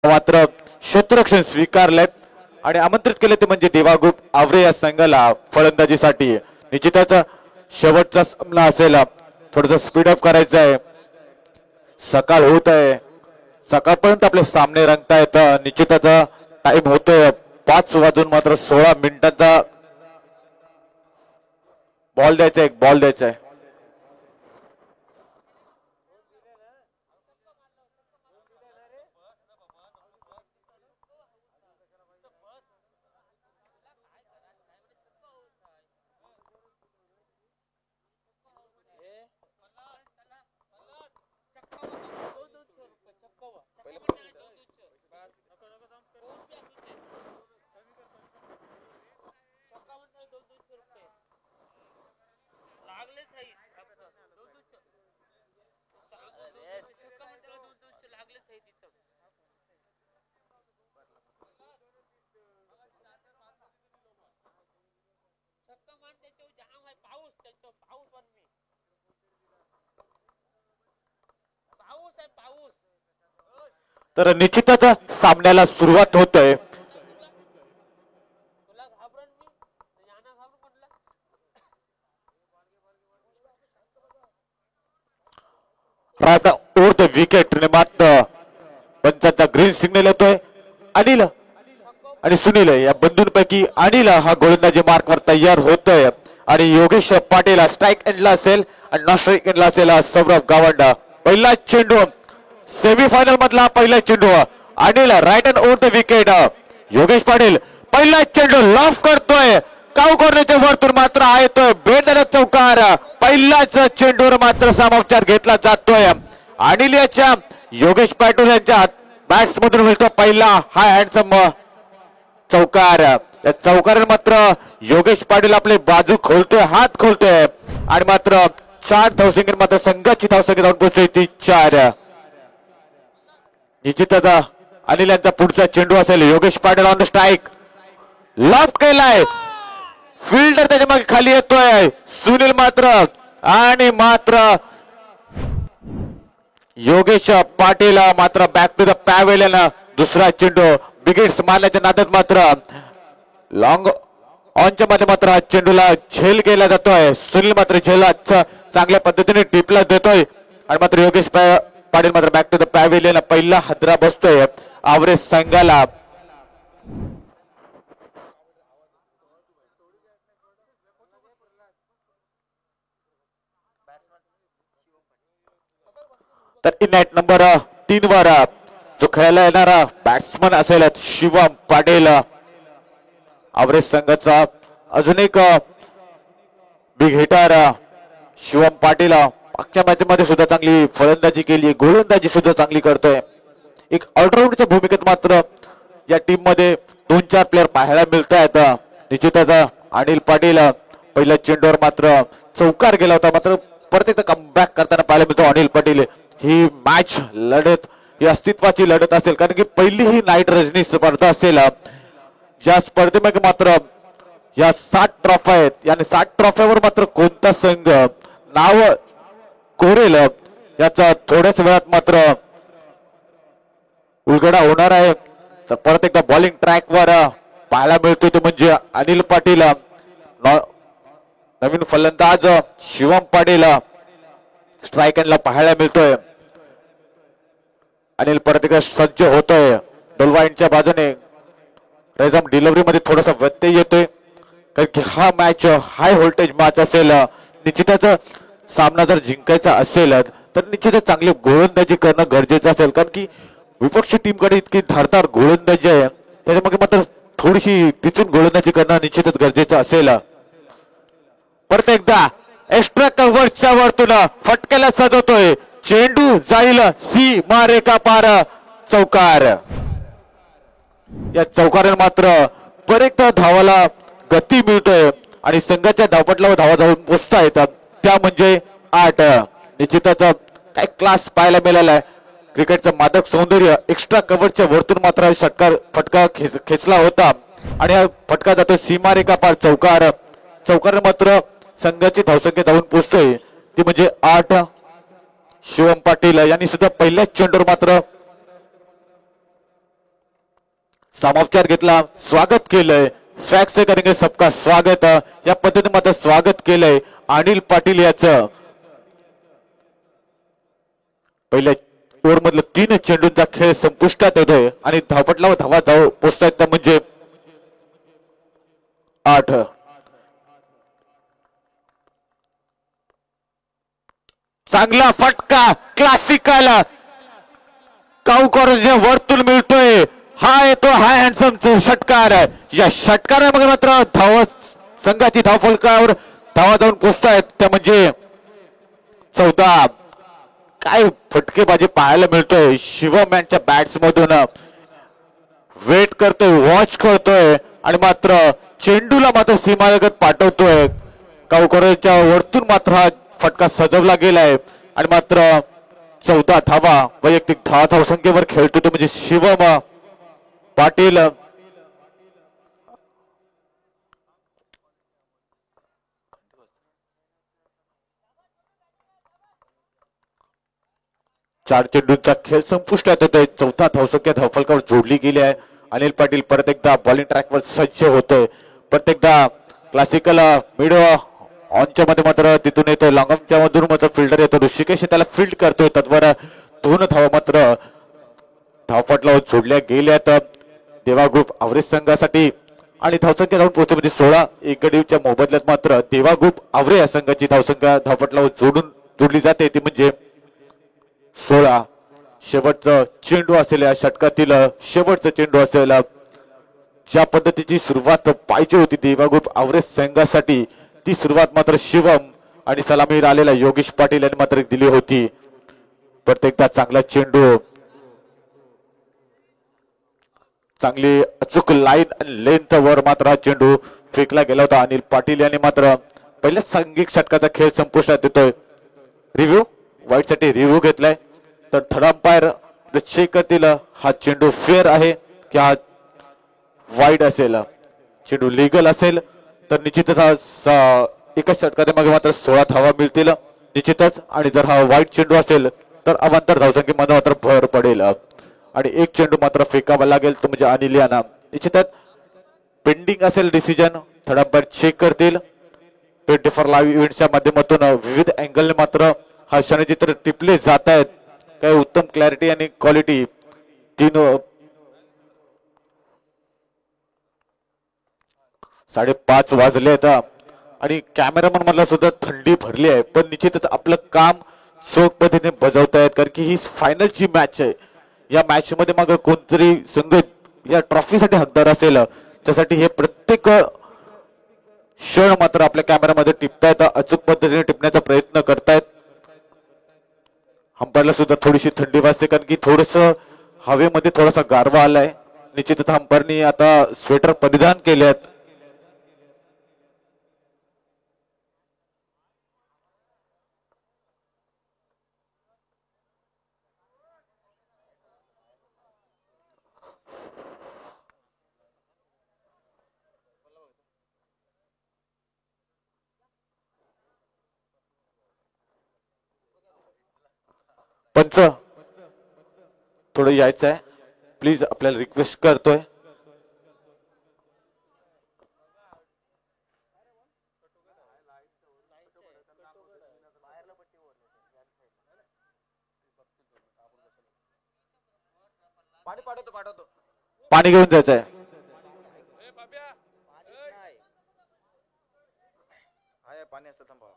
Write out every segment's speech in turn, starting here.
मात्र क्षेत्ररक्षण स्वीकारले आणि आमंत्रित केले ते म्हणजे देवा ग्रुप आवरे या संघाला फलंदाजीसाठी. निश्चितच शेवटचा सामना असेल, थोडस स्पीड अप करायचं आहे. सकाळ होत आहे, सकाळपर्यंत आपले सामने रंगतायत. निश्चितच टाइम होतोय 5 वाजून मात्र 16 मिनिटांचा. बॉल द्यायचा, एक बॉल द्यायचा आहे. तर निश्चितच सामन्याला सुरुवात होतोय. ओव्हर द विकेट मात्र पंचांचा ग्रीन सिग्नल येतोय. अनिल आणि सुनील या बंधूंपैकी अनिल हा गोलंदाजी मार्कवर तयार होतोय आणि योगेश पाटील स्ट्राईक एंडला असेल आणि नॉन स्ट्राईक एंडला असेल सौरभ गावंड. पहिला चेंडू सेमीफायनल मधला पहिला चेंडू Anil right and over the wicket. Yogesh Patil पहिला चेंडू लॉफ करतोय, काऊ कॉर्नरच्या वरतून मात्र येतोय बेडदार चौकार. पहिलाच चेंडूवर मात्र समाचार घेतला जातोय. अनिल याच्या योगेश पाटील यांच्या बॅट्स मधून मिळतो पहिला हा हँडसम चौकार. त्या चौकाराने मात्र योगेश पाटील आपली बाजू खोलतोय, हात खोलतोय आणि मात्र 4 धावसंख्येने मात्र संघाची धावसंख्या जाऊन पोहोचली ती 4. निश्चितच अनिल यांचा पुढचा चेंडू असेल. Yogesh Patil on the strike, loft केलाय, फिल्डर त्याच्या मागे खाली येतोय. सुनील मात्र आणि मात्र योगेश पाटील मात्र बॅक टू द पॅवेलियन. दुसरा चेंडू बिगिट्स मारण्याच्या नादात मात्र लॉंग ऑनच्या मध्ये मात्र चेंडूला झेल केला जातोय. सुनील मात्र झेल चांगल्या पद्धतीने टिपला देतोय आणि मात्र योगेश पाटील मात्र बॅक टू द पॅवेलियन. पहिला हादरा बसतोय आवरे संघाला. तर इनॅट नंबर 3 वर जो खेळायला येणारा बॅट्समन असेल शिवम पाटील. आवरे संघाचा अजून एक बिग हिटर शिवम पाटील. मागच्या मॅच मध्ये सुद्धा चांगली फलंदाजी केली, गोलंदाजी सुद्धा चांगली करतोय. एक ऑलराऊंडच्या भूमिकेत मात्र या टीम मध्ये 2-4 प्लेअर पाहायला मिळत आहेत. निश्चितच अनिल पाटील पहिल्या चेंडूवर मात्र चौकार गेला होता, मात्र परत एकदा कमबॅक करताना पाहायला मिळतो अनिल पाटील. ही मॅच लढत ही अस्तित्वाची लढत असेल, कारण की पहिली ही नाईट रजनी स्पर्धा असेल. ज्या स्पर्धेमध्ये मात्र या 60 ट्रॉफी आहेत आणि 60 ट्रॉफीवर मात्र कोणता संघ नाव कोरेल याचा थोड्याच वेळात मात्र उलगडा होणार आहे. तर परत एकदा बॉलिंग ट्रॅक वर पाहायला मिळतोय ते म्हणजे अनिल पाटील. नवीन फलंदाज शिवम पाटील स्ट्राईक एंडला पाहायला मिळतोय. अनिल परत एकदा सज्ज होतोय. डोलवाईनच्या बाजूने रेझम डिलिव्हरी मध्ये थोडासा व्यत्यय येतोय, कारण की हा मॅच हाय व्होल्टेज मॅच असेल. निश्चितच सामना जर जिंकायचा असेल तर निश्चितच चांगली गोलंदाजी करणं गरजेचं असेल, कारण की विपक्षी टीमकडे इतकी धारदार गोलंदाजी आहे, त्याच्यामध्ये मात्र थोडीशी टिचून गोलंदाजी करणं निश्चितच गरजेचं असेल. परत एकदा एक्स्ट्रा कव्हरच्या वरतून फटक्याला सजवतोय, चेंडू जाईल सीमा रेखा पार. चौकार. या चौकाराने मात्र परत धावाला गती मिळतोय आणि संघाच्या धावपटलावर धावा जाऊन पोचता येतात, त्या म्हणजे 8. निश्चितच काय क्लास पाहायला मिळाला आहे. क्रिकेटचं मादक सौंदर्य एक्स्ट्रा कव्हरच्या वरतून मात्र फटका खेचला होता आणि हा फटका जातोय सीमारेखा पार. चौकार. चौकार मात्र संघाची धावसंख्या जाऊन पोहोचतोय ती म्हणजे 8. शिवम पाटील यांनी सुद्धा पहिल्याच चेंडूवर मात्र सामोपचार घेतला, स्वागत केलंय. स्वॅग से करेंगे सबका स्वागत या पद्धतीने मात्र स्वागत केलंय अनिल पाटील याचं. पहिल्या ओव्हर मधलं 3 चेंडूंचा खेळ संपुष्टात येतोय आणि धावपटला धावा धाव पोचतायत म्हणजे 8. चांगला फटका क्लासिकल काऊकॉरच्या वरतून मिळतोय. हा येतो हाय हँडसम षटकार. या षटकारामध्ये मात्र धाव संघाची धावफलकावर धावा जाऊन पोचतायत त्या म्हणजे 14. काय फटकेबाजी पाहायला मिळतोय. शिवम यांच्या बॅट्स मधून वेट करतोय, वॉच करतोय आणि मात्र चेंडूला मात्र सीमालगत पाठवतोय. काऊकॉरच्या वरतून मात्र हा फटका सजवला गेलाय आणि मात्र 14 धावा वैयक्तिक धावसंख्येवर खेळतो तो म्हणजे शिवम पाटील. चार चेंडूंचा खेळ संपुष्टात येतोय. 14 धावसंख्या धावफलकावर जोडली गेली आहे. अनिल पाटील परत एकदा बॉलिंग ट्रॅकवर सज्ज होतोय. परत एकदा क्लासिकल मिड ऑनच्या मध्ये मात्र तिथून येतोय. लॉंगमच्या मधून मात्र फिल्डर येतो. ऋषिकेश त्याला फील्ड करतोय. तत्वर 2 धावा मात्र धावपटलावर जोडल्या गेल्यात देवा ग्रुप आवरेज संघासाठी आणि धावसंख्या जाऊन पोहोचते म्हणजे 16. एक गडीच्या मोबदल्यात मात्र देवा ग्रुप आवरे या संघाची धावसंख्या धावपटलावर जोडली जाते ती म्हणजे 16. शेवटचं चेंडू असेल या षटकातील शेवटचं चेंडू असेल. ज्या पद्धतीची सुरुवात पाहिजे होती देवा ग्रुप आवरेज संघासाठी ती सुरुवात मात्र शिवम आणि सलामीवर आलेला योगेश पाटील यांनी मात्र दिली होती. प्रत्येकदा चांगला चेंडू, चांगली अचूक लाईन आणि लेंथ वर मात्र हा चेंडू फेकला गेला होता. अनिल पाटील यांनी मात्र पहिल्या सांघिक षटकाचा खेळ संपुष्टात येतोय. रिव्ह्यू वाईट साठी रिव्ह्यू घेतलाय तर थर्ड अंपायर चेक करतील हा चेंडू फेअर आहे की हा वाईड असेल. चेंडू लिगल असेल तर निश्चितच एकाच षटकामध्ये मात्र 16 धावा मिळतील निश्चितच. आणि जर हा वाईट चेंडू असेल तर अवांतर धावसंख्येमध्ये मात्र भर पडेल आणि एक चेंडू मात्र फेकावा लागेल तो म्हणजे अनिल यांना. निश्चितच पेंडिंग असेल डिसिजन थर्ड अंपायर चेक करतील. 24 लाईव्ह इव्हेंटच्या माध्यमातून विविध अँगलने मात्र हा क्षणचित्र टिपले जात आहेत. काय उत्तम क्लॅरिटी आणि क्वालिटी 5:30 वाजले आहेत आणि कॅमेरामन मधला सुद्धा थंडी भरली आहे. पण निश्चितच आपलं काम चोख पद्धतीने बजावतायत कारण की ही फायनलची मॅच आहे. या मॅच मध्ये मग कोणतरी संघ या ट्रॉफीसाठी हकदार असेल त्यासाठी हे प्रत्येक क्षण मात्र आपल्या कॅमेरामध्ये टिपतायत, अचूक पद्धतीने टिपण्याचा प्रयत्न करतायत. अंपायरला सुद्धा थोडीशी थंडी वाजते कारण की थोडस हवेमध्ये थोडासा गारवा आलाय. निश्चितच अंपायरनी आता स्वेटर परिधान केले आहेत. पंच थोडं यायचं आहे प्लीज, आपल्याला रिक्वेस्ट करतोय. पाणी घेऊन जायचं आहे. पाणी असतं थांबा.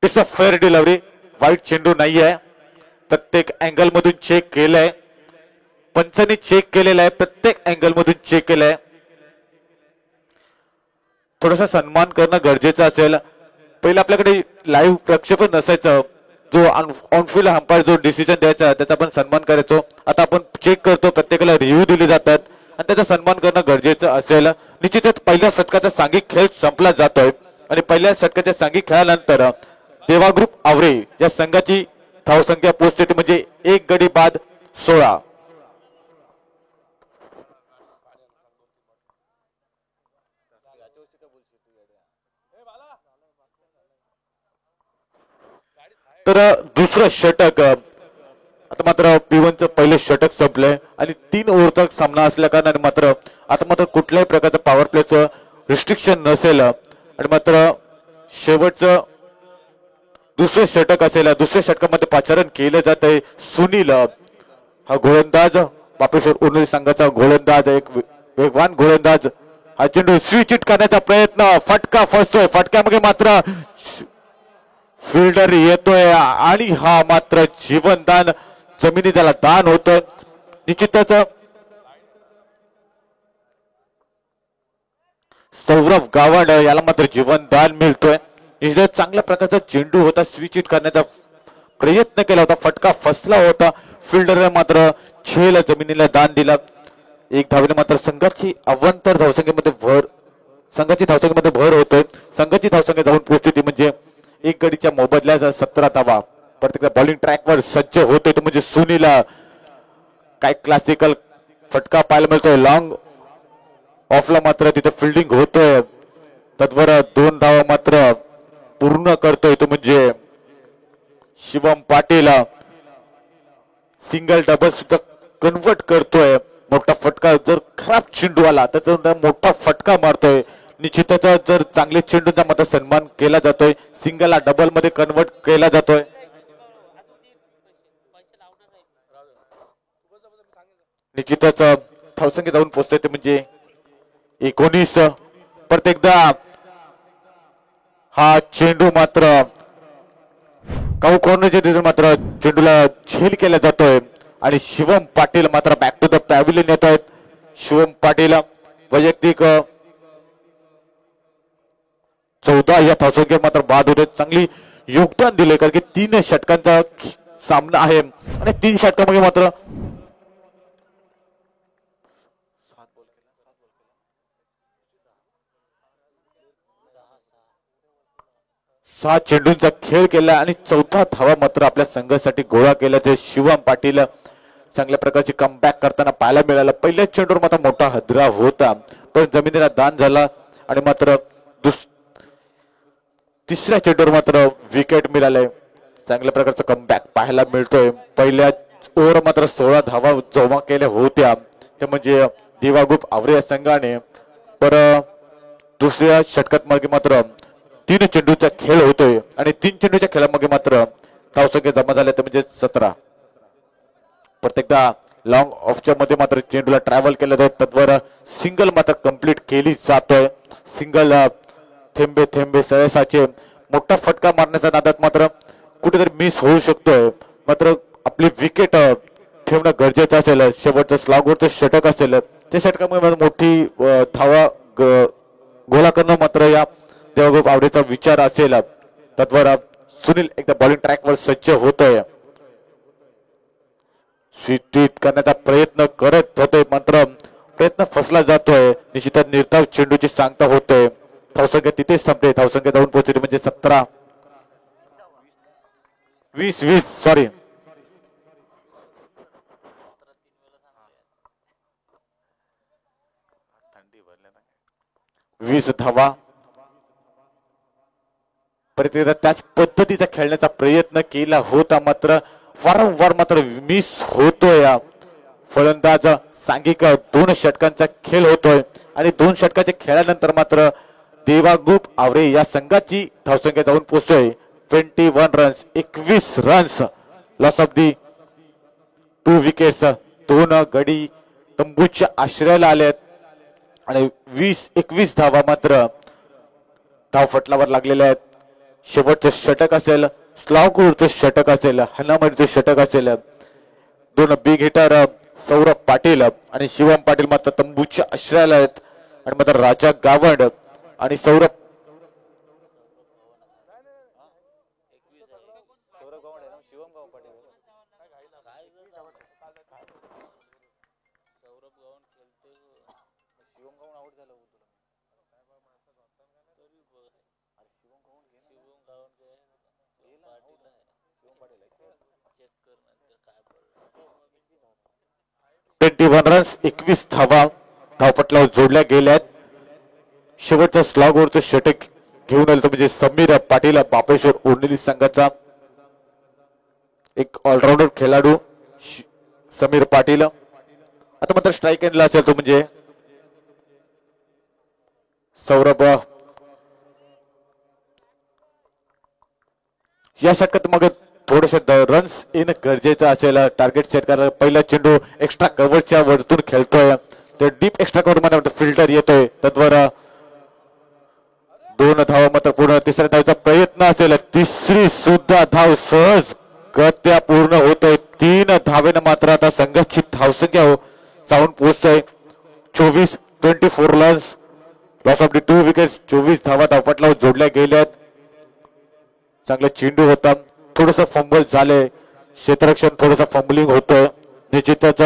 It's a fair delivery. वाईट चेंडू नाहीये. प्रत्येक अँगल मधून चेक केलंय. पंचांनी चेक केलेला आहे, प्रत्येक अँगल मधून चेक केलाय. थोडासा सन्मान करणं गरजेचं असेल. पहिलं आपल्याकडे लाईव्ह प्रक्षेपण नसायचं, जो ऑन फील्ड अंपायर जो डिसिजन द्यायचा त्याचा आपण सन्मान करायचो. आता आपण चेक करतो, प्रत्येकाला रिव्ह्यू दिले जातात आणि त्याचा सन्मान करणं गरजेचं असेल. निश्चितच पहिल्या षटकाचा सांघिक खेळ संपला जातोय आणि पहिल्या षटकाच्या सांघिक खेळानंतर देवा ग्रुप आवरे या संघाची धावसंख्या पोहोचते ती म्हणजे 1 गडी बाद 16. तर दुसरं षटक आता मात्र P1चं पहिलं षटक संपलंय आणि 3 ओव्हरचा सामना असल्या कारणाने मात्र आता मात्र कुठल्याही प्रकारचं पॉवर प्लेचं रिस्ट्रिक्शन नसेल आणि मात्र शेवटचं दुसरं षटक असेल. दुसऱ्या षटकामध्ये पाचारण केलं जात आहे. सुनील हा गोलंदाज बापेश्वर उर्वरित संघाचा गोलंदाज, एक वेगवान गोलंदाज. हा चेंडू स्विच करण्याचा प्रयत्न, फटका फसतोय. फटक्यामध्ये मात्र फिल्डर येतोय आणि हा मात्र जीवनदान जमिनी त्याला दान होतोय. निश्चितच सौरभ गावंड याला मात्र जीवनदान मिळतोय. निश्चितच चांगल्या प्रकारचा चेंडू होता, स्विच इट करण्याचा प्रयत्न केला होता, फटका फसला होता. फिल्डरने मात्र झेल जमिनीला दान दिला. एक धावेने मात्र संघाची अवांतर धावसंख्येमध्ये भर होतोय. संघाची धावसंख्या जाऊन पोहोचते ती म्हणजे 1 गडीच्या मोबदल्याचा 17 धावा. प्रत्येक बॉलिंग ट्रॅकवर सज्ज होतोय तो म्हणजे सुनीला. काय क्लासिकल फटका पाहायला मिळतोय. लॉंग ऑफला मात्र तिथे फिल्डिंग होतोय. तत्वर 2 धावा मात्र पूर्ण करतोय तो म्हणजे शिवम पाटील. सिंगल डबल सुद्धा कन्वर्ट करतोय. मोठा फटका, जर खराब चेंडू आला तर मोठा फटका मारतोय. निश्चितच जर चांगले चेंडूंचा मात्र सन्मान केला जातोय. सिंगलला डबल मध्ये कन्वर्ट केला जातोय. निश्चितच धावसंख्या जाऊन पोहोचतोय ते म्हणजे 19. प्रत्येकदा हा चेंडू मात्र काऊ कॉर्नरच्या मात्र चेंडूला झेल केला जातोय आणि शिवम पाटील मात्र बॅक टू द पॅव्हिलियन येत आहेत. शिवम पाटील वैयक्तिक 14 या धावसंख्येत मात्र बाद होते. चांगली योगदान दिले कारण की 3 षटकांचा सामना आहे आणि 3 षटकामध्ये मात्र 6 चेंडूंचा खेळ केला आणि 4था धावा मात्र आपल्या संघासाठी गोळा केल्याचे शिवम पाटील चांगल्या प्रकारचे कमबॅक करताना पाहायला मिळालं. पहिल्या चेंडूवर मात्र मोठा हदरा होता पण जमिनीला दान झाला आणि मात्र तिसऱ्या चेंडूवर मात्र विकेट मिळाले. चांगल्या प्रकारचा कमबॅक पाहायला मिळतोय. पहिल्या ओव्हर मात्र 16 धावा जमा केल्या होत्या ते म्हणजे देवा ग्रुप आवरे संघाने. पर दुसऱ्या षटकात मात्र 3 चेंडूचा खेळ होतोय आणि 3 चेंडूच्या खेळामध्ये मात्र धावसंख्या जमा झाल्या ते म्हणजे 17. प्रत्येकदा लॉंग ऑफच्या मध्ये मात्र चेंडूला ट्रॅव्हल केलं जात. तत्वर सिंगल मात्र कंप्लीट केली जातोय. सिंगल थेंबे थेंबे सळसाचे. मोठा फटका मारण्याच्या नादात मात्र कुठेतरी मिस होऊ शकतोय. मात्र आपली विकेट ठेवणं गरजेचं असेल. शेवटचं स्लॉगवरचं षटक असेल त्या षटकामुळे मोठी धावा गोळा करणं मात्र या देवग्रुप आवडीचा विचार असेल. तत्वर सुनील एकदा बॉलिंग ट्रॅकवर सज्ज होतोय. स्वीट करण्याचा प्रयत्न करत होते मात्र प्रयत्न फसला जातोय. निश्चितच निर्धाव चेंडूची सांगता होतोय. धावसंख्या तिथेच थांबते. धावसंख्या जाऊन पोहोचते म्हणजे 17 20 सॉरी 20 धावा. प्रत्येकदा त्याच पद्धतीचा खेळण्याचा प्रयत्न केला होता मात्र वारंवार मात्र मिस होतोय. फलंदाज सांघिक 2 षटकांचा खेळ होतोय आणि 2 षटकाच्या खेळानंतर मात्र देवा ग्रुप आवरे या संघाची धावसंख्या जाऊन पोहोचतोय 21 runs 21 runs. Loss of the 2 wickets. 2 गडी तंबूच्या आश्रयाला आलेत आणि 21 धावा मात्र धाव फटलावर लागलेल्या आहेत. शेवटचं षटक असेल, स्लॉगवरचं षटक असेल, हनामडीचं षटक असेल. 2 बिग हिटर सौरभ पाटील आणि शिवम पाटील मात्र तंबूच्या आश्रयाला आहेत आणि मात्र राजा गावंड आणि सौरभ सौरभ गावंडे ना शिवम गाव पाटील शिवम गावंड आउट झालं हो तुला अरे शिवम गावंड घे ना शिवम पाटील चेक कर नंतर काय पडलं 21 रन्स 21 धावा धावपटलावर जोडल्या गेल्या आहेत. शेवटच्या स्लॉगवरचं षटक घेऊन आलं म्हणजे समीर पाटील बापेश्वर उर्निली संघाचा एक ऑलराऊंडर खेळाडू समीर पाटील. आता मात्र स्ट्राईक एंडला असेल तो म्हणजे सौरभ. या षटकात मग थोडेसे रन्स येणं गरजेचं असेल. टार्गेट सेट करायला पहिला चेंडू एक्स्ट्रा कव्हरच्या वरतून खेळतोय ते डीप एक्स्ट्रा कव्हर मध्ये फिल्टर येतोय तद्वार 2 धावा मात्र पूर्ण. तिसऱ्या धावचा प्रयत्न असेल तिसरी सुद्धा धाव सहज गत्या पूर्ण होतोय. 3 धावेनं मात्र आता संघाची धावसंख्या जाऊन पोहोचतोय 24 runs loss of the 2 wickets. 24 धावा धावपटलावर जोडल्या गेल्यात. चांगला चेंडू होता थोडस फंबल झाले क्षेत्ररक्षण थोडस फंबलिंग होतोय निश्चितच.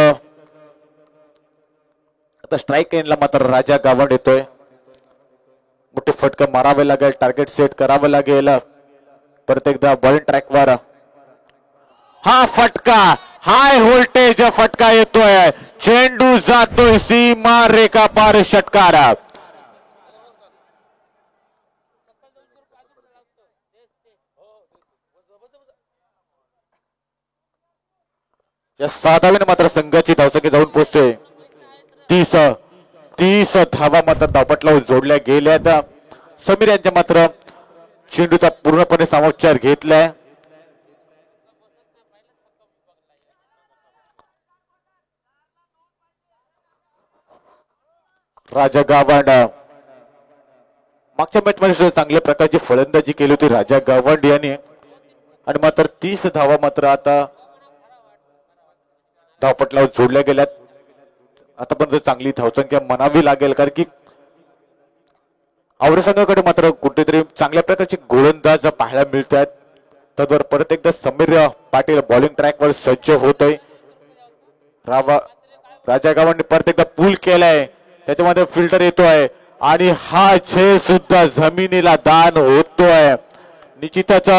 आता स्ट्राईक एंडला मात्र राजा गावंड येतोय. मोठे फटका मारावे लागेल टार्गेट सेट करावं लागेल परत एकदा बॉलिंग ट्रॅकवर. हा फटका हाय व्होल्टेज फटका येतोय चेंडू जातोय सीमा रेखा पार षटकार. या 6 धावेने मात्र संघाची धावसंख्या जाऊन पोहोचते 30 धावा मात्र धावपटलावर जोडल्या गेल्यात. समीर यांच्या मात्र चेंडूचा पूर्णपणे सामोपचार घेतलाय. राजा गावंड मागच्या मॅच मध्ये सुद्धा चांगल्या प्रकारची फलंदाजी केली होती राजा गावंड यांनी आणि मात्र 30 धावा मात्र आता धावपटलावर जोडल्या गेल्यात. आतापर्यंत चांगली धावसंख्या म्हणावी लागेल कारण की आवरे संघाकडे मात्र कुठेतरी चांगल्या प्रकारचे गोलंदाज पाहायला मिळत आहेत. तद्वार परत एकदा समीर पाटील बॉलिंग ट्रॅकवर सज्ज होतोय. राजा गावांनी परत एकदा पूल केलाय त्याच्यामध्ये फिल्टर येतोय आणि हा झेल सुद्धा जमिनीला दान होतोय. निश्चितच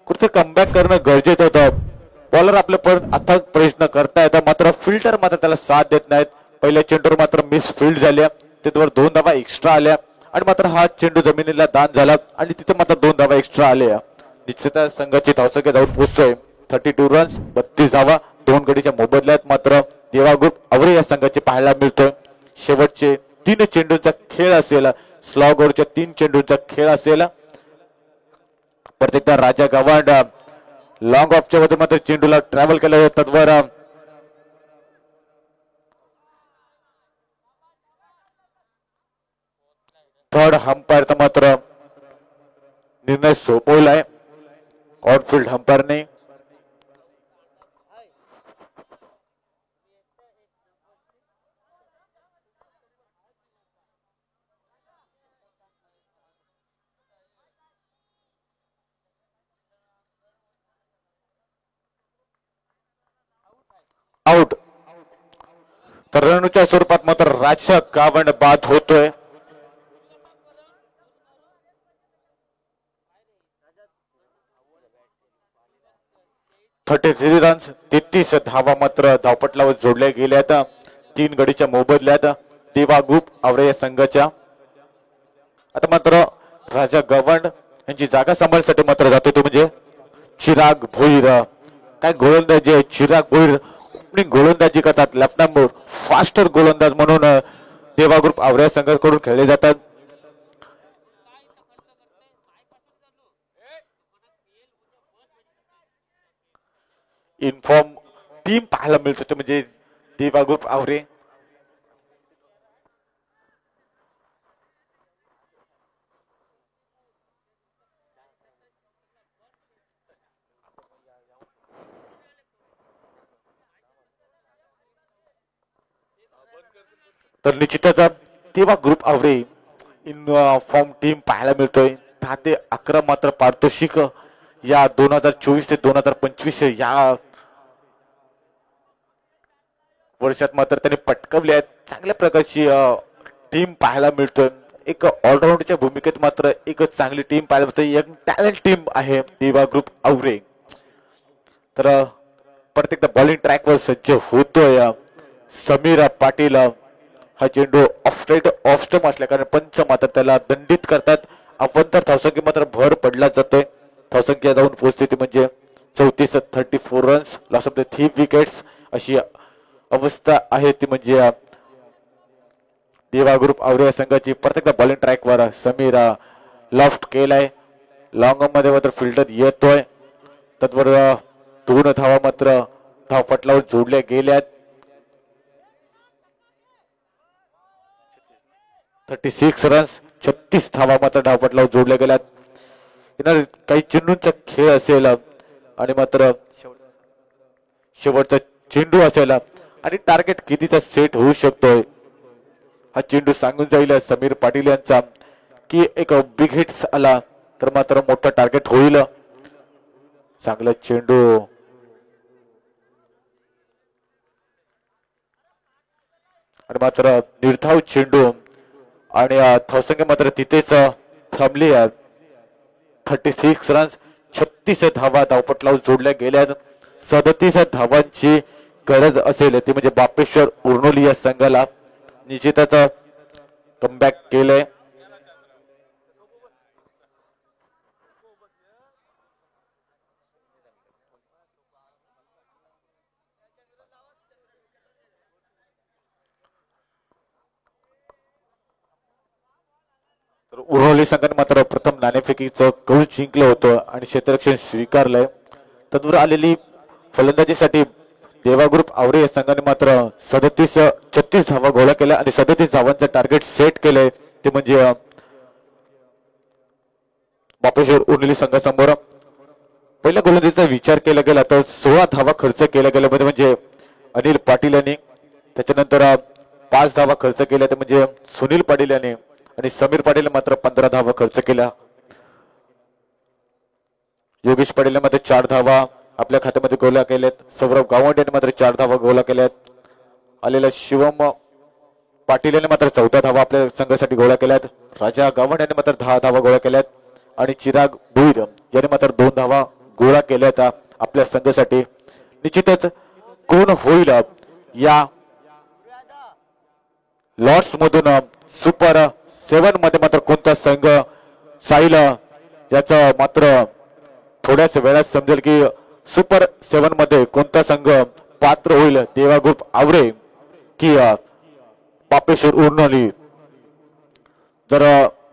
कुठे कमबॅक करणं गरजेचं होतं. बॉलर आपले परत अथक प्रयत्न करतायत मात्र फिल्टर मात्र त्याला साथ देत नाहीत. पहिल्या चेंडूवर मात्र मिस फील्ड झाल्या त्याच्यावर 2 धावा एक्स्ट्रा आल्या आणि मात्र हा चेंडू जमिनीला दान झाला आणि तिथे मात्र 2 धावा एक्स्ट्रा आल्या. निश्चितच संघाची धावसंख्या जाऊन पोहोचतोय 32 रन्स 32 धावा 2 गडीच्या मोबदल्यात मात्र देवा ग्रुप आवरे या संघाचे पाहायला मिळतोय. शेवटचे 3 चेंडूंचा खेळ असेल स्लॉगरच्या 3 चेंडूंचा खेळ असेल. परत एकदा राजा गावंड लॉंग ऑफच्या मध्ये मात्र चेंडूला ट्रॅव्हल केलं तद्वार थर्ड हंपायर मात्र निर्णय सोपवलाय ऑनफिल्ड हंपायरने. आउट तर रणूच्या स्वरूपात मात्र राजा गावंड बाद होतोय. थर्टी रन्स 33 धावा मात्र धावपटलावर जोडल्या गेल्यात 3 गडीच्या मोबदल्यात देवा ग्रुप आवरे या संघाच्या. आता मात्र राजा गावंड यांची जागा सांभाळण्यासाठी मात्र जातो तो म्हणजे चिराग भोईर. काय गोलंदाजी आहे चिराग भोईर ओपनिंग गोलंदाजी करतात. लेफ्ट आर्म फास्टर गोलंदाज म्हणून देवा ग्रुप आवरे या संघाकडून खेळले जातात. इन्फॉर्म टीम पाहायला मिळत होते म्हणजे देवा ग्रुप आवरे. तर निश्चितच तेव्हा group Aware in form team पाहायला मिळतोय. 10 ते 11 मात्र पारितोषिक या 2024 ते 2025 या वर्षात मात्र त्यांनी पटकवले आहेत. चांगल्या प्रकारची टीम पाहायला मिळतोय. एक ऑलराऊंडच्या भूमिकेत मात्र एक चांगली टीम पाहायला मिळते. एक टॅलेंट टीम आहे देवा ग्रुप आवरे. तर प्रत्येकदा बॉलिंग ट्रॅकवर सज्ज होतोय समीर पाटील. हा चेंडू ऑफ स्टंप असल्या कारण पंच मात्र त्याला दंडित करतात. आपण तर धावसंख्ये मात्र भर पडला जातोय. धावसंख्या जाऊन पोहोचते ती म्हणजे 34 runs, loss of the 3 wickets अशी अवस्था आहे. ती म्हणजे देवा ग्रुप आवरे संघाची. प्रत्येकदा बॉलिंग ट्रॅकवर समीर लॉफ्ट केलाय. लॉंग मध्ये मात्र फिल्डर येतोय. तत्वर 2 धावा मात्र धावपटलावर जोडल्या गेल्यात. 36 रन्स, 36 धावा मात्र धावपटलावर जोडल्या गेल्यात. येणार काही चेंडूंचा खेळ असेल आणि मात्र शेवटचा चेंडू असेल आणि टार्गेट कितीचा सेट होऊ शकतोय हा चेंडू सांगून जाईल समीर पाटील यांचा की एक बिग हिट्स आला तर मात्र मोठा टार्गेट होईल. चांगला चेंडू आणि मात्र निर्धाव चेंडू आणि धावसंख्या मात्र तिथेच थांबली. 36 रन्स, 36 धावा धावपटलावर जोडल्या गेल्या. 37 धावांची गरज असेल ती म्हणजे बापेश्वर उर्नोली या संघाला. निश्चितच कमबॅक केलंय. तर उर्वली संघाने मात्र प्रथम नाणेफेकीचं कौल जिंकलं होतं आणि क्षेत्ररक्षण स्वीकारलंय. तद्वर आलेली फलंदाजीसाठी देवा ग्रुप आवरे या संघाने मात्र 36 धावा गोळा केल्या आणि 37 धावांचं टार्गेट सेट केलंय. ते म्हणजे बापेश्वर उर्वली संघासमोर. पहिल्या गोलंदाजीचा विचार केला गेला तर 16 धावा खर्च केल्या गेल्या म्हणजे अनिल पाटील यांनी. त्याच्यानंतर 5 धावा खर्च केल्या ते म्हणजे सुनील पाटील यांनी आणि समीर पाटील मात्र 15 धावा खर्च केल्या. योगेश पाटील मध्ये 4 धावा आपल्या खात्यामध्ये गोळा केल्यात. सौरभ गावंड यांनी मात्र 4 धावा गोळा केल्यात. आलेल्या शिवम पाटील यांनी मात्र 14 धावा आपल्या संघासाठी गोळा केल्यात. राजा गावंड यांनी मात्र 10 धावा गोळा केल्यात आणि चिराग भुईर यांनी मात्र 2 धावा गोळा केल्यात आपल्या संघासाठी. निश्चितच कोण होईल या लॉर्ड्स मधून सुपर 7 मध्ये मात्र कोणता संघ जाईल याचं मात्र थोड्याच वेळात समजेल की सुपर 7 मध्ये कोणता संघ पात्र होईल. देवा ग्रुप आवरे की बापेश्वर उर्नोली. जर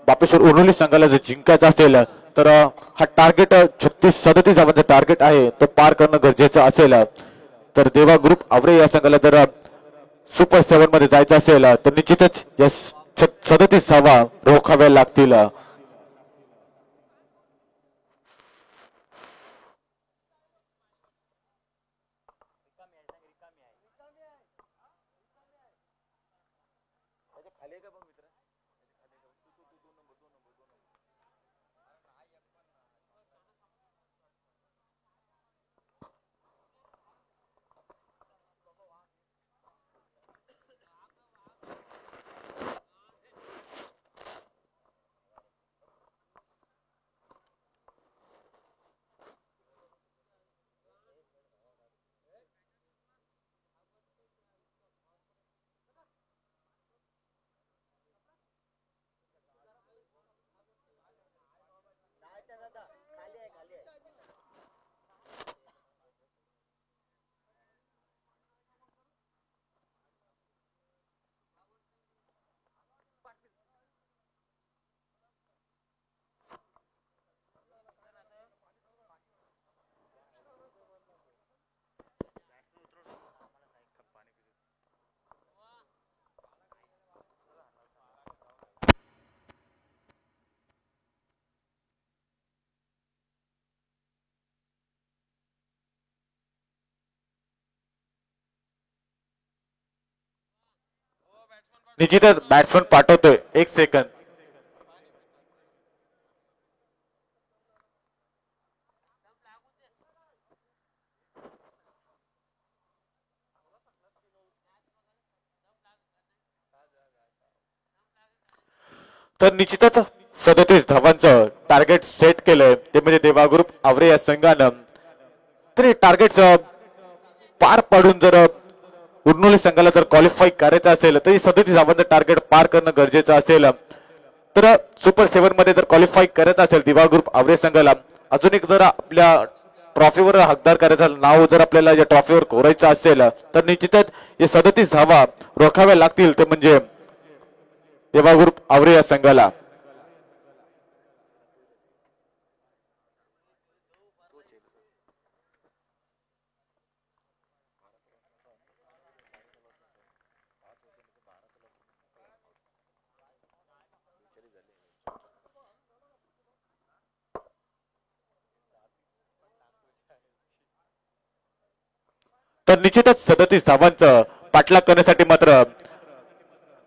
बापेश्वर उर्नोली संघाला जर जिंकायचं असेल तर हा टार्गेट 36-37 धावांचा टार्गेट आहे तो पार करणं गरजेचं असेल. तर देवा ग्रुप आवरे या संघाला जर सुपर 7 मध्ये जायचं असेल तर निश्चितच या 37 धावा रोखाव्या लागतील. निश्चितच बॅट्समन पाठवतोय 1 सेकंद. तर निश्चितच 37 धावांचं टार्गेट सेट केलंय ते म्हणजे देवा ग्रुप आवरे या संघानं. तरी टार्गेट पार पाडून जर उर्नुली संघाला जर क्वालिफाय करायचं असेल तरी 37 धावांचं टार्गेट पार करणं गरजेचं असेल. तर सुपर 7 मध्ये जर क्वालिफाय करायचं असेल दिवा ग्रुप आवरे संघाला अजून एक जर आपल्या ट्रॉफीवर हकदार करायचं नाव जर आपल्याला या ट्रॉफीवर कोरायचं असेल तर निश्चितच हे 37 धावा रोखाव्या लागतील ते म्हणजे देवा ग्रुप आवरे या संघाला. तर निश्चितच 37 धावांचं पाठलाग करण्यासाठी मात्र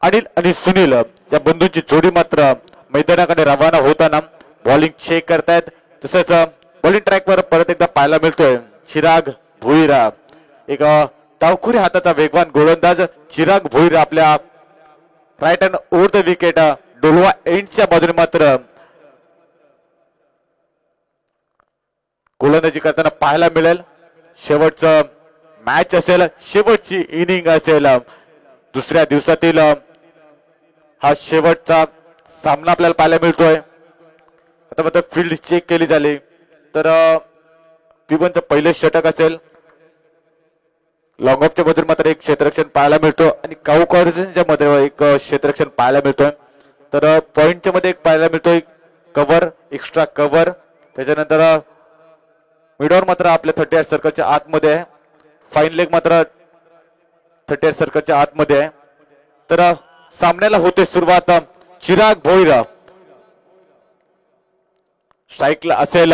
अनिल आणि सुनील या बंधूंची जोडी मात्र मैदानाकडे रवाना होताना बॉलिंग चेक करतायत. तसंच बॉलिंग ट्रॅकवर परत एकदा पाहायला मिळतोय चिराग भोईरा, एक डावखुरी हाताचा वेगवान गोलंदाज चिराग भोईरा आपल्या right hand over the wicket डोलवा एंडच्या बाजूने मात्र गोलंदाजी करताना पाहायला मिळेल. शेवटचं मॅच असेल, शेवटची इनिंग असेल, दुसऱ्या दिवसातील हा शेवटचा सामना आपल्याला पाहायला मिळतोय. आता मात्र फील्ड चेक केली झाली तर पिबनचं पहिलं षटक असेल. लॉंग ऑफच्या मधून मात्र एक क्षेत्ररक्षण पाहायला मिळतो आणि काउकॉर्जनच्या मध्ये एक क्षेत्ररक्षण पाहायला मिळतोय. तर पॉइंटच्या मध्ये एक पाहायला मिळतोय कव्हर, एक्स्ट्रा कव्हर. त्याच्यानंतर मिडॉर मात्र आपल्या 38 सर्कलच्या आतमध्ये आहे. फाईन लेग मात्र 38 सर्कलच्या आतमध्ये आहे. तर सामन्याला होते सुरुवात. चिराग भोईरा स्ट्राईकला असेल,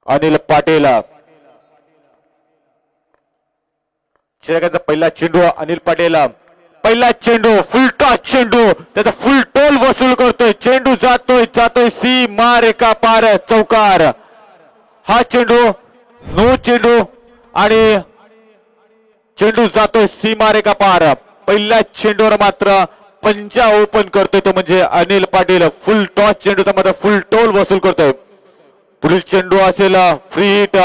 अनिल पाटील. चिरागाचा पहिला चेंडू अनिल पाटील, पहिला चेंडू फुल टॉस चेंडू, त्याचा फुल टोल वसूल करतोय. चेंडू जातोय सीमा रेखा पार, चौकार. हा चेंडू नो चेंडू आणि चेंडू जातोय सीमा रेखा पार. पहिल्या चेंडूवर मात्र पंजा ओपन करतोय तो म्हणजे अनिल पाटील. फुल टॉस चेंडूचा मात्र फुल टोल वसूल करतोय. पुढील चेंडू असेल फ्री हिट.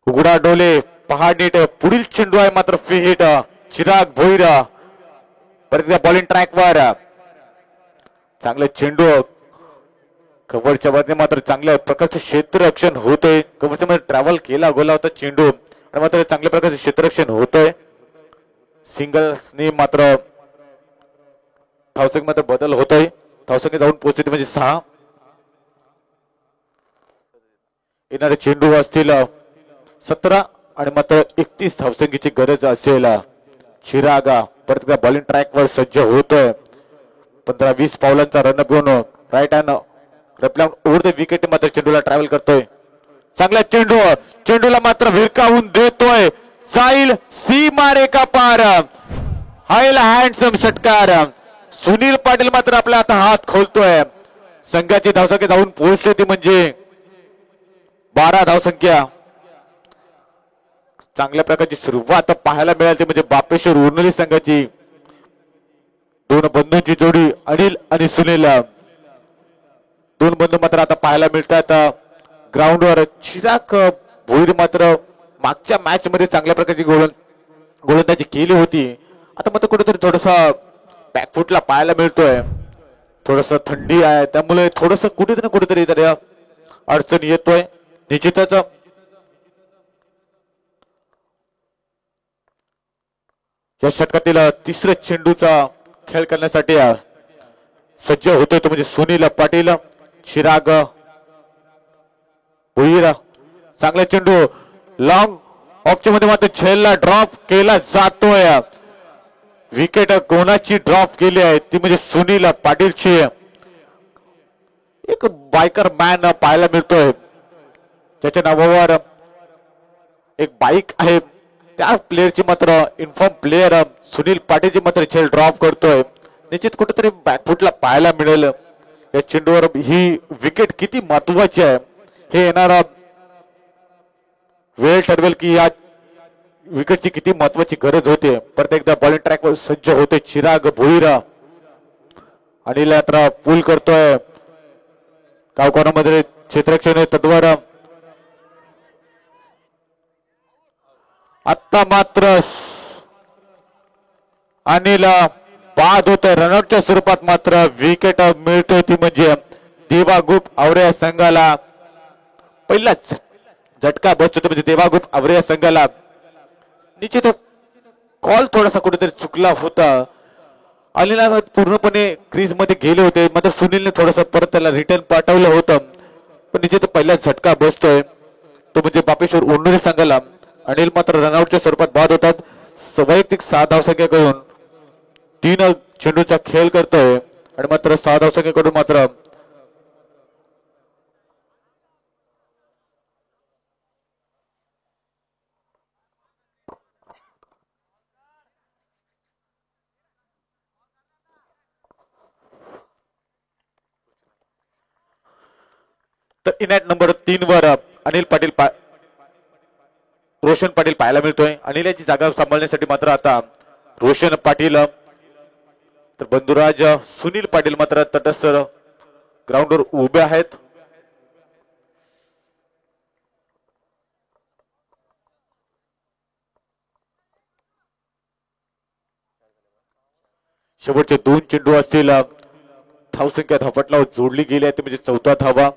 उघडा डोले पहा नीट. पुढील चेंडू आहे मात्र फ्री हिट. चिराग भोईरा परत बॉलिंग ट्रॅकवर. चांगले चेंडू कव्हरच्या बाजूने मात्र चांगल्या प्रकारचं क्षेत्ररक्षण होतोय. कव्हरच्या मध्ये ट्रॅव्हल केला गोला होता चेंडू आणि मात्र चांगल्या प्रकारचं क्षेत्ररक्षण होतोय. सिंगल्सनी मात्र धावसंख्येत मात्र बदल होतोय. धावसंख्या जाऊन पोहोचते म्हणजे 6. येणारे चेंडू असतील 17 आणि मात्र 31 धावसंख्येची गरज असेल. चिरागा परत बॉलिंग ट्रॅकवर सज्ज होतोय. 15-20 पावलांचा रनअप घेऊन right hand over the wicket मात्र चेंडूला ट्रॅव्हल करतोय. चांगला चेंडू, चेंडूला मात्र भिरकावून देतोय. जाईल सीमा रेखा पार. हायला हँडसम षटकार. सुनील पाटील मात्र आपला आता हात खोलतोय. संघाची धावसंख्या जाऊन पोहोचली ती म्हणजे 12 धावसंख्या. चांगल्या प्रकारची सुरुवात पाहायला मिळाली म्हणजे बापेश्वर उर्नुली संघाची. दोन बंधूंची जोडी अनिल आणि सुनील, दोन बंधू मात्र आता पाहायला मिळतात ग्राउंडवर. चिराग भोईर मात्र मागच्या मॅच मध्ये चांगल्या प्रकारची गोलंदाजी केली होती. आता मात्र कुठेतरी थोडासा बॅकफुटला पाहायला मिळतोय. थोडस थंडी आहे त्यामुळे थोडस कुठेतरी तरी अडचण येतोय. निश्चितच या षटकातील तिसऱ्या चेंडूचा खेळ करण्यासाठी सज्ज होतोय तो म्हणजे सुनील पाटील. चिराग भोईर चांगला चेंडू लॉंग ऑफच्या मध्ये मात्र झेलला ड्रॉप केला जातोय. विकेट कोणाची ड्रॉप केली आहे ती म्हणजे सुनील पाटीलची. एक बायकर मॅन पाहायला मिळतोय, त्याच्या नावावर एक बाईक आहे. त्या प्लेअरची मात्र इन्फॉर्म प्लेअर सुनील पाटीलची मात्र खेळ ड्रॉप करतोय. निश्चित कुठेतरी बॅकफुटला पाहायला मिळेल. या चेंडूवर ही विकेट किती महत्वाची आहे हे येणारा वेळ ठरवेल की या विकेटची किती महत्वाची गरज होते. परत एकदा बॉलिंग ट्रॅकवर सज्ज होते चिराग भोईर आणि यात्रा पूल करतोय गावकोणामध्ये क्षेत्ररक्षण तत्वर. आता मात्र अनिल बाद होतोय रनआउटच्या स्वरूपात. मात्र विकेट मिळतोय ती म्हणजे देवागुप आवरे संघाला. पहिलाच झटका बसतो म्हणजे देवागुप आवरे संघाला. निश्चित कॉल थोडासा कुठेतरी चुकला होता. अनिला पूर्णपणे क्रीज मध्ये गेले होते, मात्र सुनीलने थोडासा परत त्याला रिटर्न पाठवलं होतं. पण निश्चित पहिलाच झटका बसतोय तो म्हणजे बापेश्वर उन्नूर संघाला. अनिल मात्र रनआउटच्या स्वरूपात बाद होतात. वैयक्तिक 6 धावसंख्येकडून 3 चेंडूचा खेळ करतोय आणि मात्र 6 धावसंख्येकडून मात्र तर इनॅट नंबर 3 वर अनिल पाटील रोशन पाटील पाहायला मिळतोय. अनिल याची जागा सांभाळण्यासाठी मात्र आता रोशन पाटील तर बंधुराज सुनील पाटील मात्र तटस्थ ग्राउंडवर उभे आहेत. शेवटचे 2 चेंडू असतील. धावसंख्या धापटला जोडली गेली आहे ते म्हणजे 4था धावा.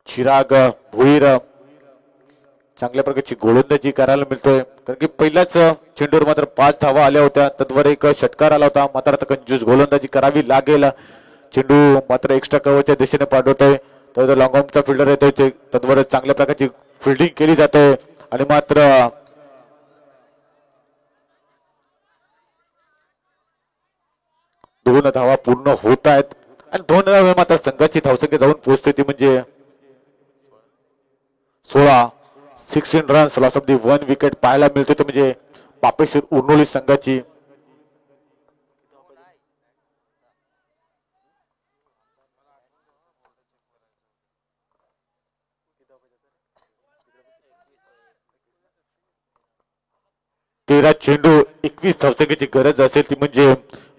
चिराग भोईर चांगल्या प्रकारची गोलंदाजी करायला मिळतोय, कारण की पहिल्याच चेंडूवर मात्र 5 धावा आल्या होत्या. तत्वर एक षटकार आला होता. मात्र आता कंजूस गोलंदाजी करावी लागेल. चेंडू मात्र एक्स्ट्रा कव्हरच्या दिशेने पाठवतोय. तर लॉंग ऑर्मचा फिल्डर येतोय, तत्वर चांगल्या प्रकारची फिल्डिंग केली जाते आणि मात्र 2 धावा पूर्ण होत आहेत आणि 2 धावा मात्र संघाची धावसंख्या जाऊन पोहोचते ती म्हणजे 16 runs. Loss of the 1 wicket पाहायला मिळते ते म्हणजे बापेश्वर उर्नोली संघाची. तेरा चेंडू 21 धावसंख्येची गरज असेल ती म्हणजे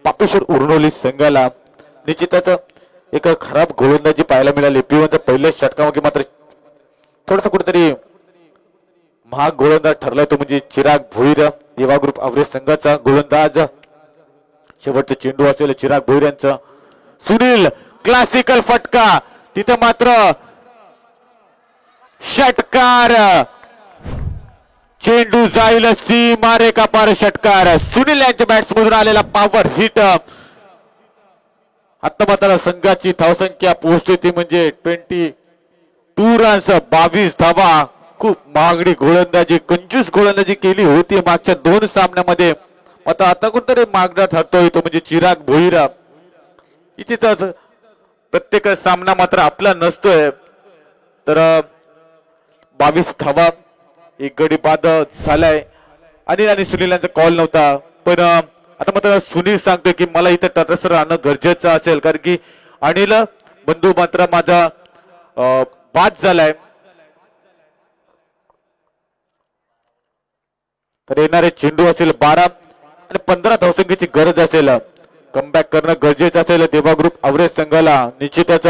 बापेश्वर उर्नोली संघाला. निश्चितच एक खराब गोलंदाजी पाहायला मिळाली. P1च्या पहिल्याच षटकामध्ये मात्र थोडासा कुठेतरी महाग गोलंदाज ठरलाय तो म्हणजे चिराग भोईर देवा ग्रुप आवरे संघाचा गोलंदाज. शेवटचा चेंडू असेल चिराग भोईर यांचा. सुनील क्लासिकल फटका तिथे मात्र षटकार. चेंडू जाईल सीमारेखा पार षटकार. सुनील यांच्या बॅट्स मधून आलेला पॉवर हिट. आता मात्र संघाची धावसंख्या पोहोचते ती म्हणजे 22 रन्स 22 धावा. खूप महागडी गोलंदाजी कंजूस गोलंदाजी केली होती मागच्या 2 सामन्यामध्ये. मात्र आता कुठतरी मागणा ठरतोय तो म्हणजे चिराग भोईर. इथेच प्रत्येक सामना मात्र आपला नसतोय. तर 22 धावा, एक गडी बाद झालाय. आणि सुनील यांचा कॉल नव्हता, पण आता मात्र सुनील सांगतोय की मला इथं तटस्थ राहणं गरजेचं असेल, कारण की अनिल बंधू मात्र माझा बाद झालाय. तर येणारे चेंडू असेल 12 आणि 15 धावसंख्येची गरज असेल. कमबॅक करणं गरजेचं असेल देवा ग्रुप आवरेज संघाला. निश्चितच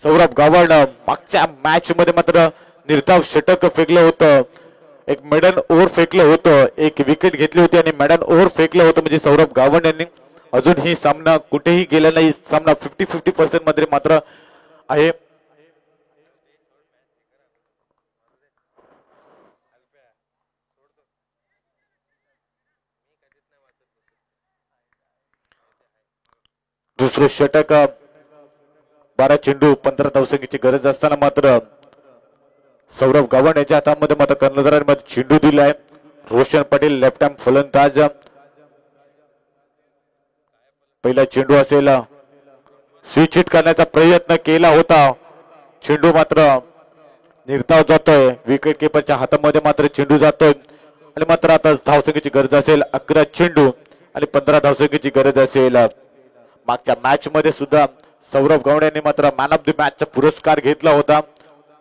सौरभ गावड मागच्या मॅच मध्ये मात्र निर्धाव षटक फेकलं होतं, एक मेडन ओव्हर फेकलं होतं, एक विकेट घेतली होती आणि मेडन ओव्हर फेकलं होतं म्हणजे सौरभ गावड यांनी. अजूनही सामना कुठेही गेला नाही. सामना 50-50% मध्ये मात्र आहे. दुसरं षटक 12 चेंडू 15 धावसंख्येची गरज असताना मात्र सौरभ गावंड याच्या हातामध्ये मात्र कर्णधारांमध्ये चेंडू दिलाय. रोशन पाटील लेफ्ट हँड फलंदाज. पहिला चेंडू असेल, स्विच हिट करण्याचा प्रयत्न केला होता, चेंडू मात्र निर्धाव जातोय. विकेट किपरच्या हातामध्ये मात्र चेंडू जातोय आणि मात्र आता धावसंख्येची गरज असेल 11 चेंडू आणि 15 धावसंख्येची गरज असेल. मागच्या मॅच मध्ये सुद्धा सौरभ गावंड यांनी मात्र मॅन ऑफ द मॅचचा पुरस्कार घेतला होता.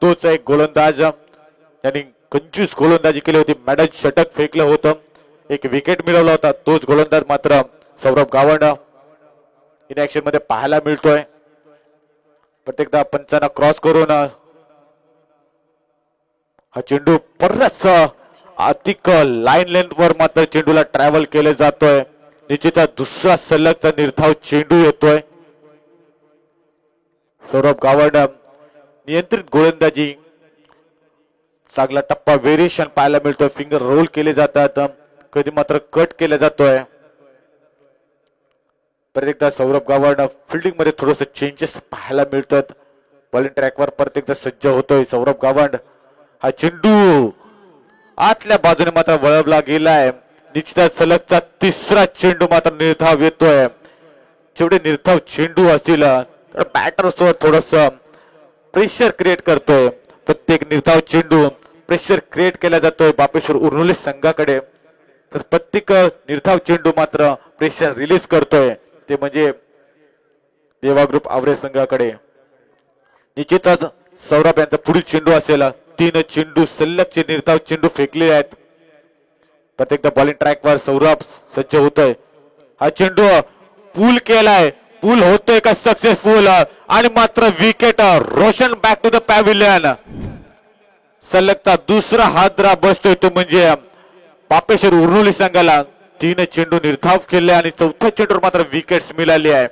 तोच एक गोलंदाज यांनी 25 गोलंदाजी केली होती, मॅडल षटक फेकलं होतं, एक विकेट मिळवला होता. तोच गोलंदाज मात्र सौरभ गावंड इन ऍक्शन मध्ये पाहायला मिळतोय. प्रत्येकदा पंचांना क्रॉस करून हा चेंडू परत अधिक लाईन लेंथ वर मात्र चेंडूला ट्रॅव्हल केले जातोय. निश्चितच दुसरा सलगचा निर्धाव चेंडू येतोय. सौरभ गावंड नियंत्रित गोलंदाजी, चांगला टप्पा व्हेरिएशन पाहायला मिळतोय. फिंगर रोल केले जातात, कधी मात्र कट केला जातोय. प्रत्येकदा सौरभ गावंड फिल्डिंग मध्ये थोडस चेंजेस पाहायला मिळतात. बॉलिंग ट्रॅकवर प्रत्येकदा सज्ज होतोय सौरभ गावंड. हा चेंडू आतल्या बाजूने मात्र वळवला गेलाय. निश्चितच सलगचा तिसरा चेंडू मात्र निर्धाव येतोय. जेवढे निर्धाव चेंडू असतील तर बॅटर्सवर थोडस प्रेशर क्रिएट करतोय. प्रत्येक निर्धाव चेंडू प्रेशर क्रिएट केला जातोय बापेश्वर उर्नुले संघाकडे. तर प्रत्येक निर्धाव चेंडू मात्र प्रेशर रिलीज करतोय, ते म्हणजे देवा ग्रुप आवरे संघाकडे. निश्चितच सौरभ यांचा पुढील चेंडू असेल. 3 चेंडू सलगचे निर्धाव चेंडू फेकले आहेत. प्रत्येकदा बॉलिंग ट्रॅकवर सौरभ सज्ज होतोय. हा चेंडू पूल केलाय, पूल होतोय का सक्सेसफुल, आणि मात्र wicket. Roshan back to the pavilion. सलगचा दुसरा हादरा बसतोय, तो म्हणजे बापेश्वर उर्नुली संघाला. 3 चेंडू निर्धाव केले आणि चौथ्या चेंडूवर मात्र विकेट्स मिळाली आहे.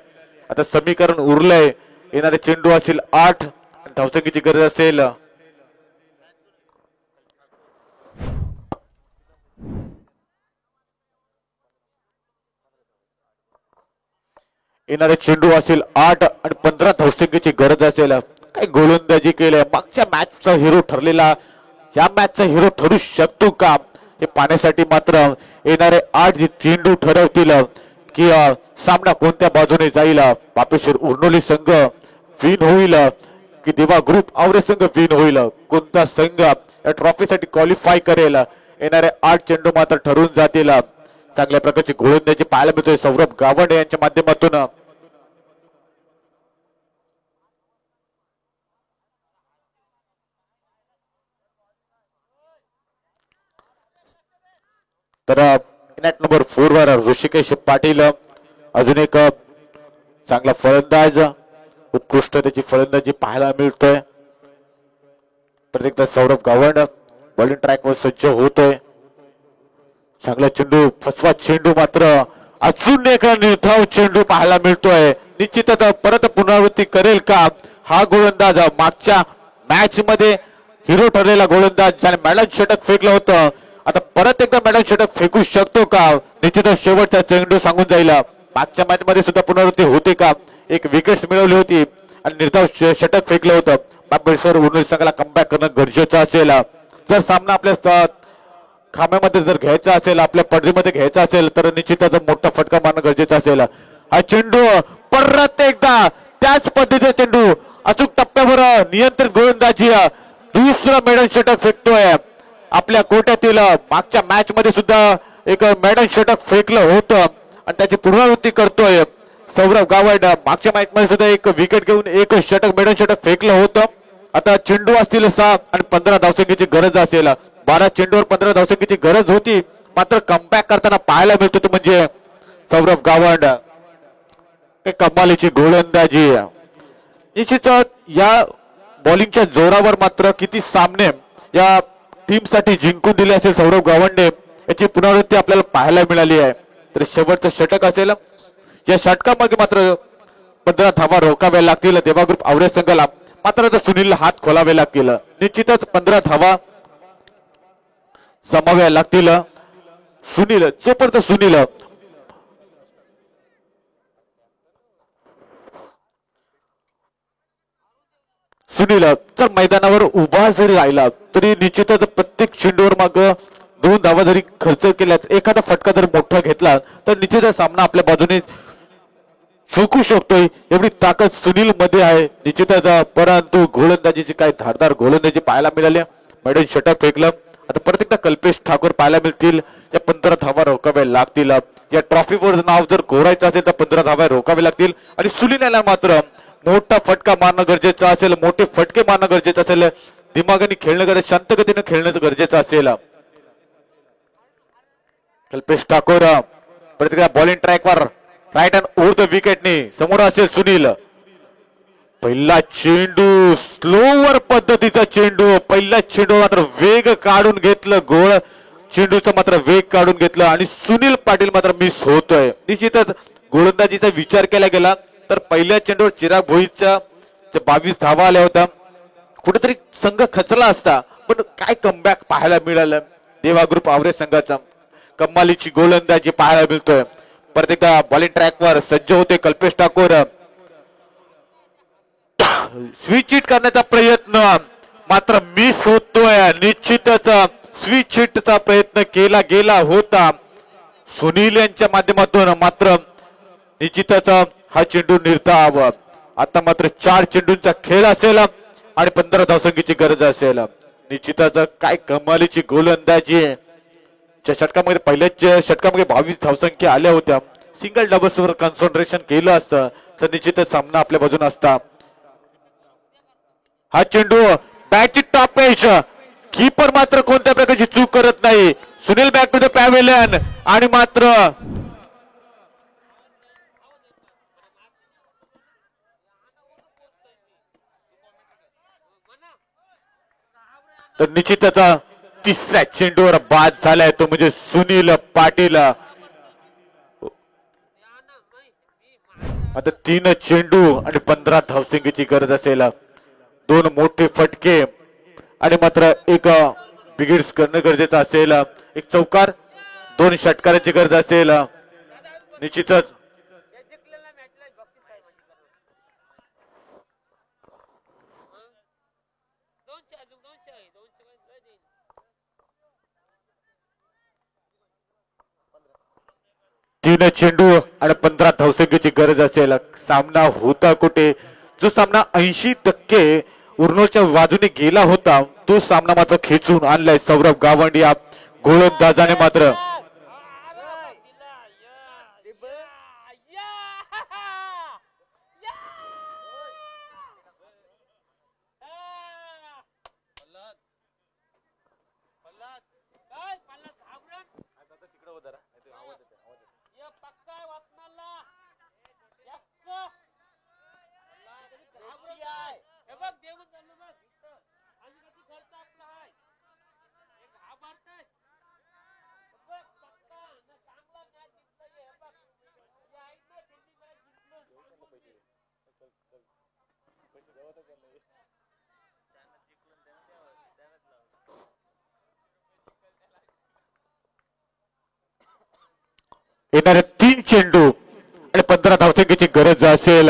आता समीकरण उरलंय, येणारे चेंडू असेल 8 आणि धावसंख्येची गरज असेल येणारे चेंडू असेल 8 आणि 15 धावसंख्येची गरज असेल. काय गोलंदाजी केली, मागच्या मॅचचा हिरो ठरलेला या मॅचचा हिरो ठरू शकतो का, हे पाहण्यासाठी मात्र येणारे 8 चेंडू ठरवतील की सामना कोणत्या बाजूने जाईल. बापेश्वर उर्नोली संघ विन होईल की देवा ग्रुप आवरे संघ विन होईल, कोणता संघ या ट्रॉफीसाठी क्वालिफाय करेल, येणारे 8 चेंडू मात्र ठरून जातील. चांगल्या प्रकारची गोलंदाजी पाहायला मिळतोय सौरभ गावंड यांच्या माध्यमातून. तर नेट नंबर 4 वर ऋषिकेश पाटील, अजून एक चांगला फलंदाज, उत्कृष्ट त्याची फलंदाजी पाहायला मिळतोय. प्रत्येकदा सौरभ गावंड बॉलिंग ट्रॅकवर सज्ज होतोय. चांगला चेंडू, फसवा चेंडू, मात्र अजून एक निर्धाव चेंडू पाहायला मिळतोय. निश्चितच परत पुनरावृत्ती करेल का हा गोलंदाज, मागच्या मॅच मध्ये हिरो ठरलेला गोलंदाज ज्याने मॅडल षटक फेकलं होतं, आता परत एकदा मॅडल षटक फेकू शकतो का. निश्चितच शेवटचा चेंडू सांगून जाईल. मागच्या मॅच मध्ये सुद्धा पुनरावृत्ती होते का, एक विकेट मिळवली होती आणि निर्धाव षटक फेकलं होतं. बापेश्वर उर्नुली संघाला कमबॅक करणं गरजेचं असेल. जर सामना आपल्या खांब्यामध्ये जर घ्यायचा असेल, आपल्या पडद्यामध्ये घ्यायचा असेल, तर निश्चितच मोठा फटका मारणं गरजेचं असेल. हा चेंडू परत एकदा त्याच पद्धतीचा चेंडू, अचूक टप्प्यावर नियंत्रित गोलंदाजी, दुसरा मेडन षटक फेकतोय आपल्या कोट्यातील. मागच्या मॅच मध्ये सुद्धा एक मेडन षटक फेकलं होतं आणि त्याची पुनरावृत्ती करतोय सौरभ गावंड. मागच्या मॅच मध्ये सुद्धा एक विकेट घेऊन एक षटक, मेडन षटक फेकलं होतं. आता चेंडू असतील 6 आणि 15 धावसंख्येची गरज असेल. 12 चेंडूवर 15 धावसंख्येची गरज होती, मात्र कमबॅक करताना पाहायला मिळतो तो म्हणजे सौरभ गावंड. कमालीची गोलंदाजी. निश्चितच या बॉलिंगच्या जोरावर मात्र किती सामने या टीम साठी जिंकून दिले असेल सौरभ गावंडे, याची पुनरावृत्ती आपल्याला पाहायला मिळाली आहे. तर शेवटचं षटक असेल, या षटकामध्ये मात्र 15 धावा रोखाव्या लागतील देवा ग्रुप आवरे संघाला. मात्र सुनीलला हात खोलावे लागतील. निश्चितच 15 धावा जमाव्या लागतील. सुनील, जोपर्यंत सुनील सुनील जर मैदानावर उभा जरी राहिला तरी निश्चितच प्रत्येक चेंडूवर माग 2 धावा जरी खर्च केल्यात, एखादा फटका जर मोठा घेतला तर निश्चितच सामना आपल्या बाजूने चुकू शकतोय. एवढी ताकद सुनील मध्ये आहे निश्चितच. परंतु गोलंदाजीची काय धारदार गोलंदाजी पाहायला मिळाली. मैदान षटक फेकलं. आता परत एकदा कल्पेश ठाकूर पाहायला मिळतील. त्या 15 धावा रोखाव्या लागतील. या ट्रॉफीवर नाव जर कोरायचं असेल तर 15 धावा रोखावे लागतील. आणि सुनील याला मात्र मोठा फटका मारणं गरजेचं असेल, मोठे फटके मारणं गरजेचं असेल, दिमागाने खेळणं गरजेचं, शांत गतीने खेळणं गरजेचं असेल. कल्पेश ठाकूर परत एकदा बॉलिंग ट्रॅकवर राईट हँड ओव्हर द विकेटने समोर असेल सुनील. पहिला चेंडू स्लोवर पद्धतीचा चेंडू, पहिला चेंडू मात्र वेग काढून घेतलं, गोळ चेंडूचा मात्र वेग काढून घेतलं आणि सुनील पाटील मात्र मिस होतोय. निश्चितच गोलंदाजीचा विचार केला गेला तर पहिल्या चेंडूवर चिराग भोईरच्या 22 धावा आल्या होत्या. कुठेतरी संघ खचला असता, पण काय कमबॅक पाहायला मिळालं देवा ग्रुप आवरे संघाचा. कमालीची गोलंदाजी पाहायला मिळतोय. परत एकदा बॉलिंग ट्रॅकवर सज्ज होते कल्पेश ठाकूर. स्विच हिट करण्याचा प्रयत्न मात्र मिस होतोय. निश्चितच स्विच हिटचा प्रयत्न केला गेला होता सुनील यांच्या माध्यमातून, मात्र निश्चितच हा चेंडू निर्धाव. आता मात्र 4 चेंडूंचा खेळ असेल आणि 15 धावसंख्येची गरज असेल. निश्चितच काय कमालीची गोलंदाजी. षटकामध्ये पहिल्याच षटकामध्ये 22 धावसंख्या आल्या होत्या. सिंगल डबल्स वर कॉन्सन्ट्रेशन केलं असतं तर निश्चितच सामना आपल्या बाजूने असता. हा चेंडू बॅटची टॉप एज, कीपर मात्र कोणत्या प्रकारची चूक करत नाही. Sunil back to the pavilion आणि मात्र तर निश्चितच तिसऱ्या चेंडूवर बाद झालाय तो म्हणजे सुनील पाटील. आता 3 चेंडू आणि 15 धावसंख्येची गरज असेल. 2 मोठे फटके आणि मात्र एक बिगिड्स करणं गरजेचं असेल. एक चौकार, 2 षटकारांची गरज असेल. निश्चितच तीन चेंडू आणि 15 धावसंख्येची गरज असेल. सामना होता कुठे? जो सामना 80% उर्नोच्या बाजूने गेला होता तो सामना मात्र खेचून आणलाय सौरभ गावंडी या गोलंदाजाने. मात्र येणारे 3 चेंडू आणि 15 धावसंख्येची गरज असेल.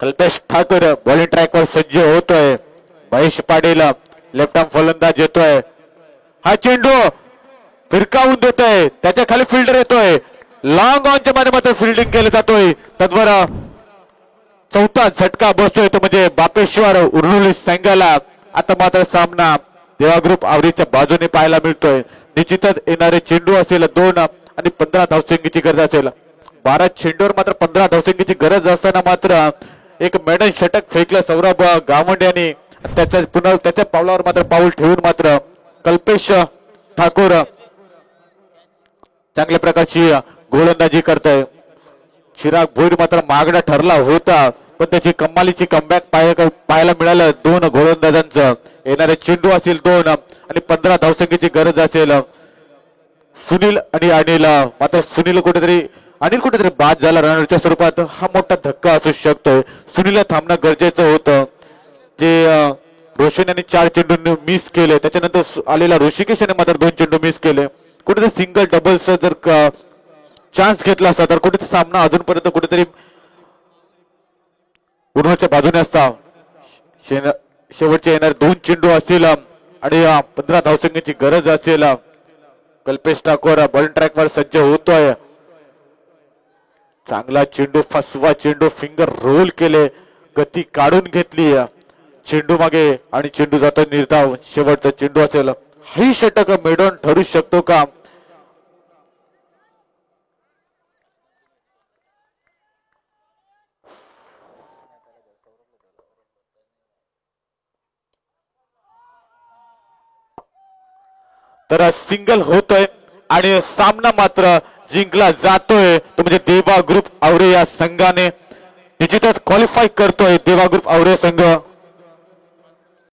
कल्पेश ठाकूर बॉलिंग ट्रॅकवर सज्ज होतोय. महेश पाटील लेफ्ट आर्म फलंदाज येतोय. हा चेंडू फिरकावून देतोय, त्याच्या खाली फिल्डर येतोय. लॉंग ऑनच्या माध्यमातून फिल्डिंग केलं जातोय. तद्वार 4था झटका बसतोय तो म्हणजे बापेश्वर उर्नुली संघाला. आता मात्र सामना देवा ग्रुप आवरीच्या बाजूने पाहायला मिळतोय. निश्चितच येणारे चेंडू असेल 2 आणि 15 धावसंख्येची गरज असेल. 12 चेंडूवर मात्र 15 धावसंख्येची गरज असताना मात्र एक मेडन षटक फेकलं सौरभ गावंडे यांनी. त्याच्या पुन्हा त्याच्या पावलावर मात्र पाऊल ठेवून मात्र कल्पेश ठाकूर चांगल्या प्रकारची गोलंदाजी करतोय. चिराग भोईर मात्र मागणा ठरला होता पण त्याची कमालीची कमबॅक पाहायला मिळालं 2 गोलंदाजांचं. येणारे चेंडू असेल 2 आणि 15 धावसंख्येची गरज असेल. सुनील आणि अनिल, मात्र सुनील कुठेतरी बाद झाला रनरच्या स्वरूपात. हा मोठा धक्का असू शकतोय. सुनीलला थांबणं गरजेचं होतं. जे रोशन यांनी 4 चेंडू मिस केले, त्याच्यानंतर आलेला ऋषिकेश याने मात्र 2 चेंडू मिस केले. कुठेतरी सिंगल डबल्स जर चान्स घेतला असता तर कुठेतरी सामना अजूनपर्यंत कुठेतरी उर्नोच्या बाजूने असता. शेवटचे येणारे 2 चेंडू असतील आणि 15 धावसंख्येची गरज असेल. कल्पेश ठाकूर बॉलिंग ट्रॅकवर सज्ज होतोय. चांगला चेंडू, फसवा चेंडू, फिंगर रोल केले, गती काढून घेतली चेंडू मागे आणि चेंडू जातो निर्धाव. शेवटचा चेंडू असेल, हाही षटक मेडॉन ठरू शकतो का? तर सिंगल होतोय आणि सामना मात्र जिंकला जातोय. तो म्हणजे देवा ग्रुप आवरे या संघाने. निश्चितच क्वालिफाय करतोय देवा ग्रुप आवरे संघ.